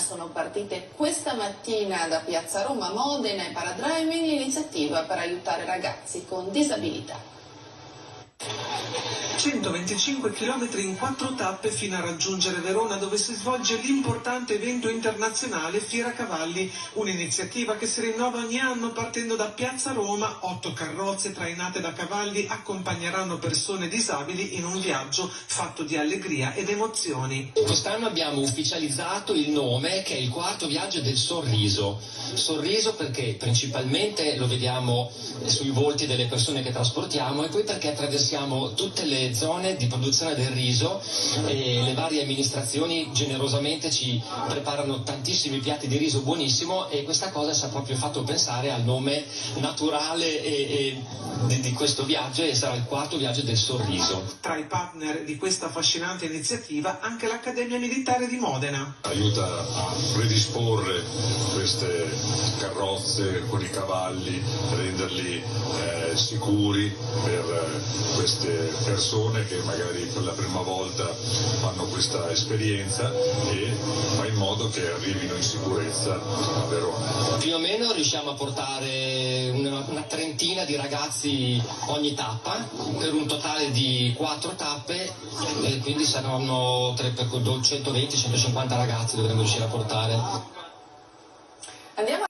sono partite questa mattina da Piazza Roma, Modena e Paradriving, l'iniziativa per aiutare ragazzi con disabilità. 125 km in 4 tappe fino a raggiungere Verona, dove si svolge l'importante evento internazionale Fiera Cavalli, un'iniziativa che si rinnova ogni anno partendo da Piazza Roma. 8 carrozze trainate da cavalli accompagneranno persone disabili in un viaggio fatto di allegria ed emozioni. Quest'anno abbiamo ufficializzato il nome, che è il quarto viaggio del sorriso. Sorriso perché principalmente lo vediamo sui volti delle persone che trasportiamo, e poi perché attraversiamo tutte le zone di produzione del riso e le varie amministrazioni generosamente ci preparano tantissimi piatti di riso buonissimo, e questa cosa ci ha proprio fatto pensare al nome naturale di questo viaggio, e sarà il quarto viaggio del sorriso. Tra i partner di questa affascinante iniziativa anche l'Accademia Militare di Modena. Aiuta a predisporre queste carrozze con i cavalli, renderli sicuri per queste persone che magari per la prima volta fanno questa esperienza, e fa in modo che arrivino in sicurezza a Verona. Più o meno riusciamo a portare una trentina di ragazzi ogni tappa, per un totale di 4 tappe, e quindi saranno 120-150 ragazzi dovremmo riuscire a portare. Andiamo